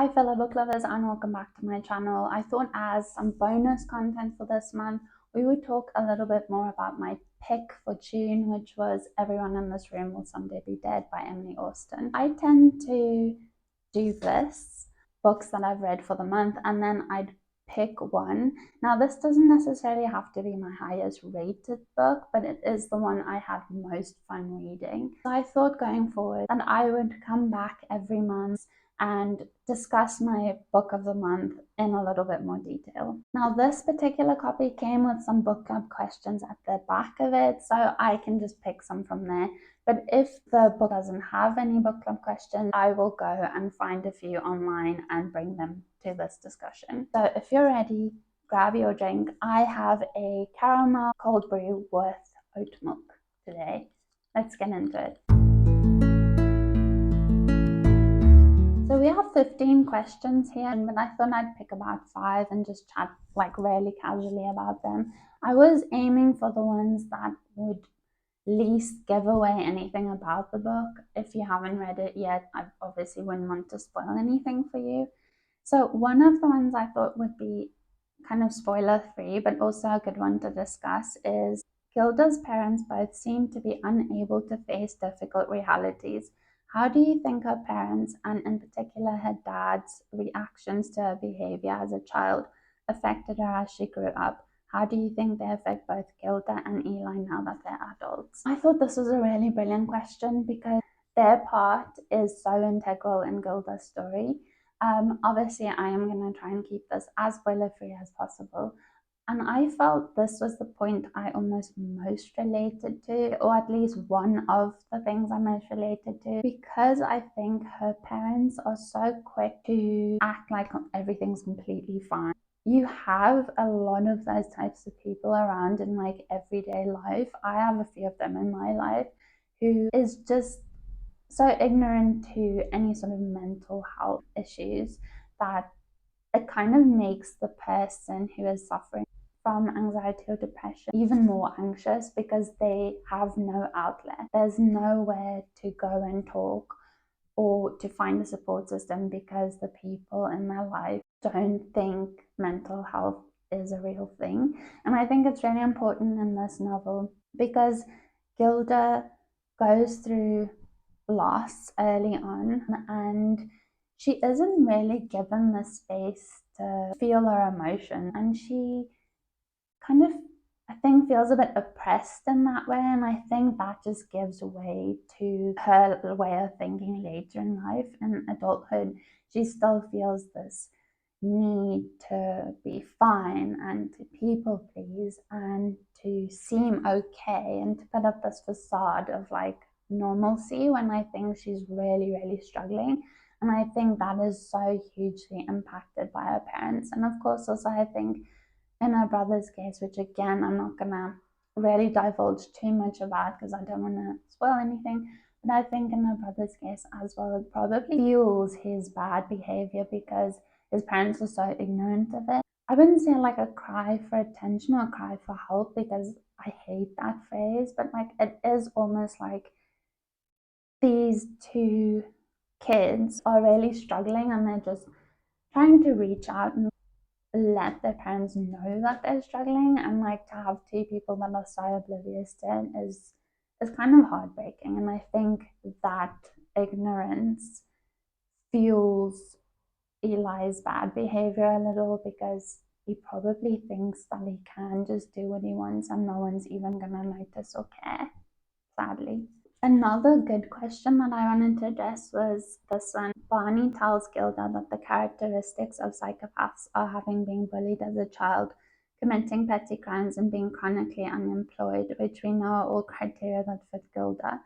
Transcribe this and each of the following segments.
Hi fellow book lovers and welcome back to my channel. I thought as some bonus content for this month, we would talk a little bit more about my pick for June, which was Everyone in This Room Will Someday Be Dead by Emily Austen. I tend to do this, books that I've read for the month, and then I'd pick one. Now this doesn't necessarily have to be my highest rated book, but it is the one I had most fun reading. So I thought going forward that I would come back every month and discuss my book of the month in a little bit more detail. Now this particular copy came with some book club questions at the back of it, so I can just pick some from there. But if the book doesn't have any book club questions, I will go and find a few online and bring them to this discussion. So if you're ready, grab your drink. I have a caramel cold brew with oat milk today. Let's get into it. So we have 15 questions here, but I thought I'd pick about 5 and just chat like really casually about them. I was aiming for the ones that would least give away anything about the book. If you haven't read it yet, I obviously wouldn't want to spoil anything for you. So one of the ones I thought would be kind of spoiler free, but also a good one to discuss is Gilda's parents both seem to be unable to face difficult realities. How do you think her parents, and in particular her dad's, reactions to her behavior as a child affected her as she grew up? How do you think they affect both Gilda and Eli now that they're adults? I thought this was a really brilliant question because their part is so integral in Gilda's story. Obviously, I am going to try and keep this as spoiler-free as possible. And I felt this was the point I almost most related to, or at least one of the things I most related to, because I think her parents are so quick to act like everything's completely fine. You have a lot of those types of people around in like everyday life. I have a few of them in my life who is just so ignorant to any sort of mental health issues that it kind of makes the person who is suffering from anxiety or depression even more anxious because they have no outlet. There's nowhere to go and talk or to find a support system because the people in their life don't think mental health is a real thing. And I think it's really important in this novel because Gilda goes through loss early on and she isn't really given the space to feel her emotion, and she kind of, I think, feels a bit oppressed in that way, and I think that just gives way to her way of thinking later in life. In adulthood, she still feels this need to be fine and to people please and to seem okay and to put up this facade of like normalcy, when I think she's really struggling. And I think that is so hugely impacted by her parents. And of course also I think in her brother's case, which again I'm not gonna really divulge too much about because I don't want to spoil anything, but I think in her brother's case as well, it probably fuels his bad behavior because his parents are so ignorant of it. I wouldn't say like a cry for attention or a cry for help because I hate that phrase, but like it is almost like these two kids are really struggling and they're just trying to reach out and let their parents know that they're struggling, and like to have two people that are so oblivious to it is kind of heartbreaking. And I think that ignorance fuels Eli's bad behavior a little because he probably thinks that he can just do what he wants and no one's even gonna notice or care, sadly. Another good question that I wanted to address was this one. Barney tells Gilda that the characteristics of psychopaths are having been bullied as a child, committing petty crimes, and being chronically unemployed, which we know are all criteria that fit Gilda.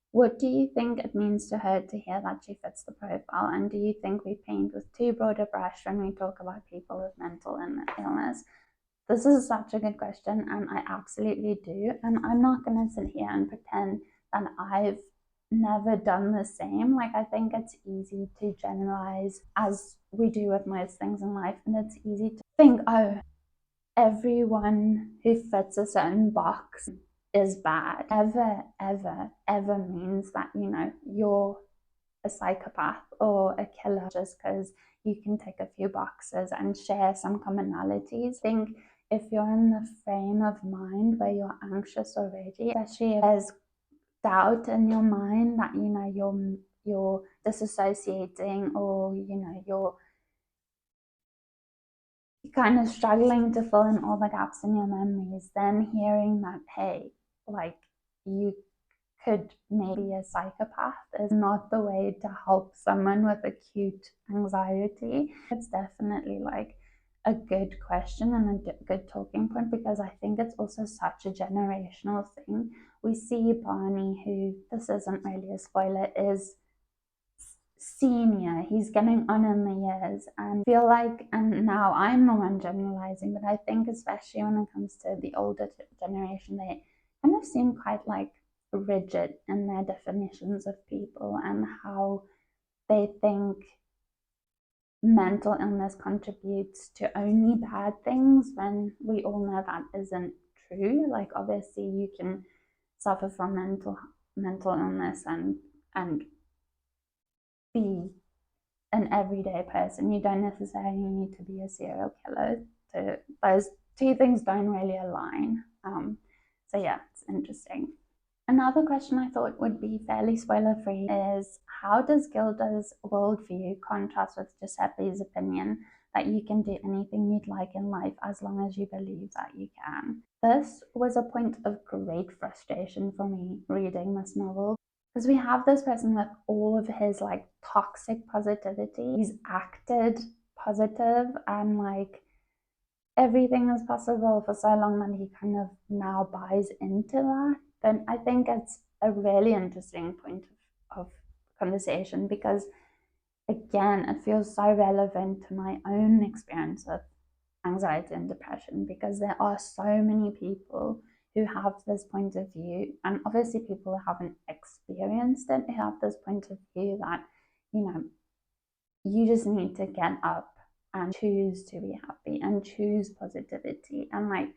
What do you think it means to her to hear that she fits the profile? And do you think we paint with too broad a brush when we talk about people with mental illness? This is such a good question, and I absolutely do. And I'm not going to sit here and pretend that I've never done the same. Like, I think it's easy to generalize as we do with most things in life, and it's easy to think, oh, everyone who fits a certain box is bad. Ever means that, you know, you're a psychopath or a killer just because you can tick a few boxes and share some commonalities. I think if you're in the frame of mind where you're anxious already, especially if there's doubt in your mind that you're disassociating, or you're kind of struggling to fill in all the gaps in your memories, then hearing that, hey, like, you could maybe a psychopath is not the way to help someone with acute anxiety. It's definitely like a good question and a good talking point, because I think it's also such a generational thing. We see Barney, who, this isn't really a spoiler, is senior, he's getting on in the years, and feel like, and now I'm the one generalizing, but I think especially when it comes to the older generation, they kind of seem quite like rigid in their definitions of people and how they think mental illness contributes to only bad things, when we all know that isn't true. Like, obviously you can suffer from mental illness and be an everyday person. You don't necessarily need to be a serial killer. Those two things don't really align. So yeah, it's interesting. Another question I thought would be fairly spoiler-free is, how does Gilda's worldview contrast with Giuseppe's opinion that you can do anything you'd like in life as long as you believe that you can? This was a point of great frustration for me reading this novel, because we have this person with all of his like toxic positivity. He's acted positive and like everything is possible for so long that he kind of now buys into that. But I think it's a really interesting point of conversation, because again, it feels so relevant to my own experience with anxiety and depression, because there are so many people who have this point of view, and obviously people who haven't experienced it who have this point of view that, you just need to get up and choose to be happy and choose positivity and like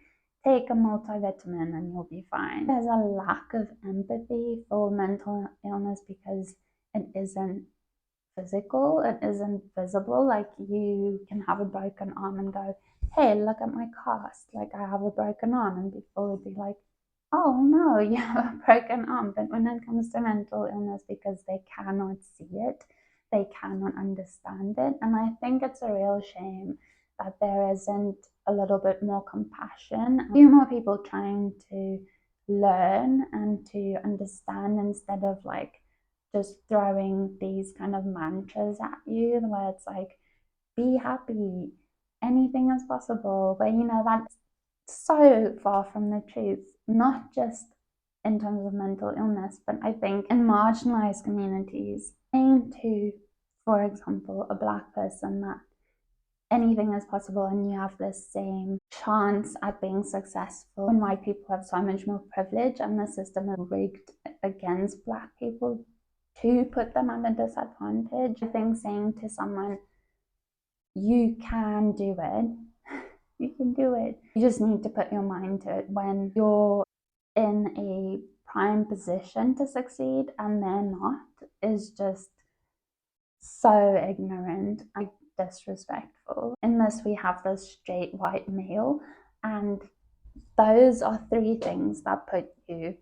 take a multivitamin and you'll be fine. There's a lack of empathy for mental illness because it isn't physical, it isn't visible. Like, you can have a broken arm and go, hey, look at my cast, like I have a broken arm, and people would be like, oh no, you have a broken arm. But when it comes to mental illness, because they cannot see it, they cannot understand it. And I think it's a real shame that there isn't a little bit more compassion, a few more people trying to learn and to understand, instead of like just throwing these kind of mantras at you where it's like, be happy, anything is possible. But that's so far from the truth, not just in terms of mental illness, but I think in marginalized communities, saying to, for example, a Black person that anything is possible and you have the same chance at being successful, when white people have so much more privilege and the system is rigged against Black people to put them at a disadvantage. I think saying to someone, you can do it, you can do it. You just need to put your mind to it when you're in a prime position to succeed and they're not, is just so ignorant and disrespectful. In this, we have this straight white male, and those are three things that put you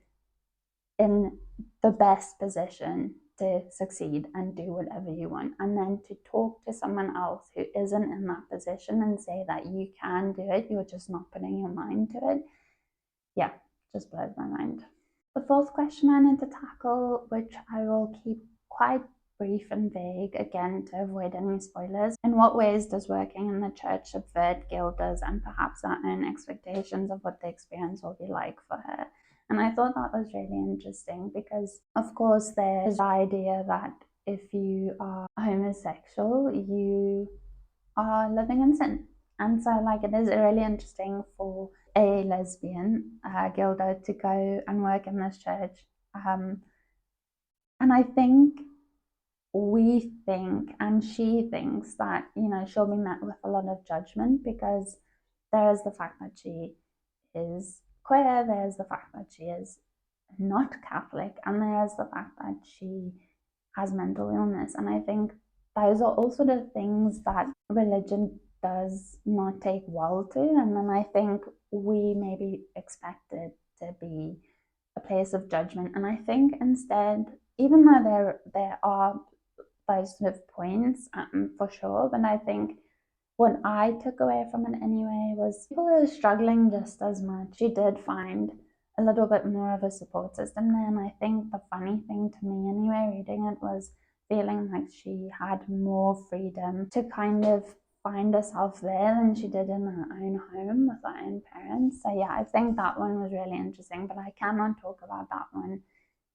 in the best position to succeed and do whatever you want. And then to talk to someone else who isn't in that position and say that you can do it, you're just not putting your mind to it. Yeah, just blows my mind. The fourth question I need to tackle, which I will keep quite brief and vague, again to avoid any spoilers. In what ways does working in the church subvert Gilda's and perhaps our own expectations of what the experience will be like for her? And I thought that was really interesting because, of course, there's the idea that if you are homosexual, you are living in sin. And so, like, it is really interesting for a lesbian, Gilda, to go and work in this church. And I think we think, and she thinks that, she'll be met with a lot of judgment, because there is the fact that she is queer, there's the fact that she is not Catholic, and there's the fact that she has mental illness. And I think those are also the things that religion does not take well to. And then I think we maybe expect it to be a place of judgment. And I think instead, even though there are those sort of points, for sure, but I think what I took away from it anyway was people who are struggling just as much. She did find a little bit more of a support system there. And I think the funny thing to me anyway, reading it, was feeling like she had more freedom to kind of find herself there than she did in her own home with her own parents. So yeah, I think that one was really interesting, but I cannot talk about that one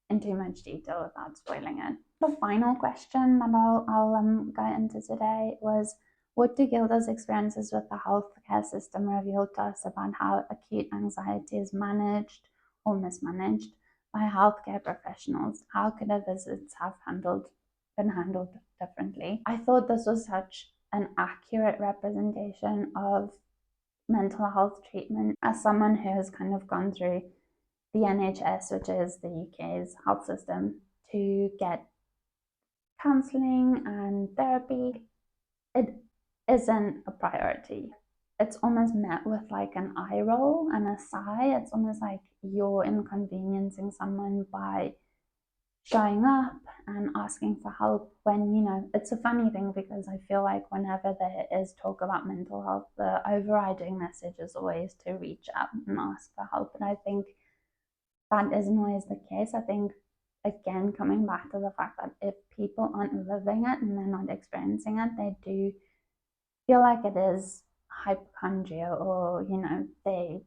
in too much detail without spoiling it. The final question that I'll go into today was, what do Gilda's experiences with the healthcare system reveal to us about how acute anxiety is managed or mismanaged by healthcare professionals? How could her visits have been handled differently? I thought this was such an accurate representation of mental health treatment as someone who has kind of gone through the NHS, which is the UK's health system, to get counselling and therapy. It isn't a priority. It's almost met with like an eye roll and a sigh. It's almost like you're inconveniencing someone by showing up and asking for help when, it's a funny thing because I feel like whenever there is talk about mental health, the overriding message is always to reach out and ask for help. And I think that isn't always the case. I think, again, coming back to the fact that if people aren't living it and they're not experiencing it, they do feel like it is hypochondria, or, they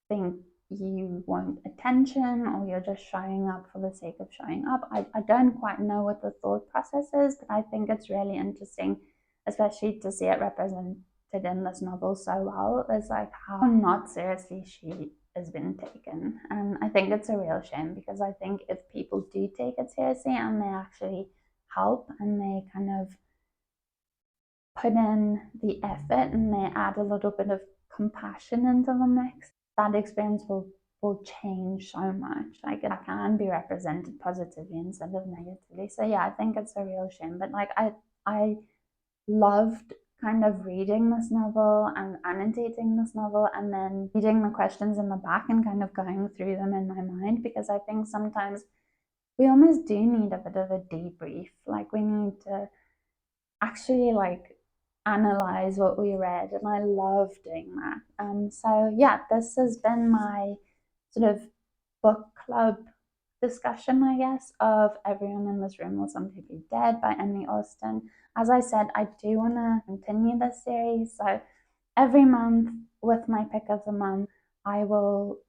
think you want attention or you're just showing up for the sake of showing up. I don't quite know what the thought process is, but I think it's really interesting, especially to see it represented in this novel so well, is like how not seriously she has been taken. And I think it's a real shame, because I think if people do take it seriously and they actually help and they kind of put in the effort and they add a little bit of compassion into the mix, that experience will change so much. Like, it can be represented positively instead of negatively. So yeah, I think it's a real shame. But like, I loved kind of reading this novel and annotating this novel and then reading the questions in the back and kind of going through them in my mind, because I think sometimes we almost do need a bit of a debrief. Like, we need to actually like analyze what we read, and I love doing that. So yeah, this has been my sort of book club discussion, I guess, of Everyone in This Room Will Someday Be Dead by Emily Austen. As I said, I do want to continue this series, so every month with my pick of the month, I will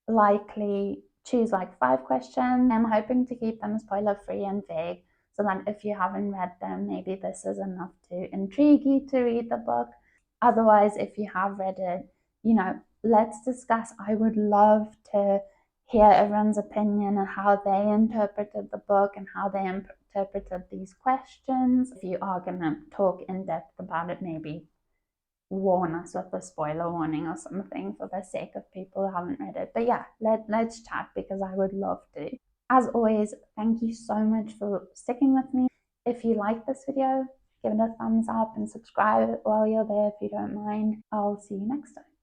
likely choose like 5 questions. I'm hoping to keep them spoiler free and vague, so that if you haven't read them, maybe this is enough to intrigue you to read the book. Otherwise, if you have read it, let's discuss. I would love to hear everyone's opinion and how they interpreted the book and how they interpreted these questions. If you are going to talk in depth about it, maybe warn us with a spoiler warning or something for the sake of people who haven't read it. But yeah, let's chat, because I would love to. As always, thank you so much for sticking with me. If you like this video, give it a thumbs up and subscribe while you're there if you don't mind. I'll see you next time.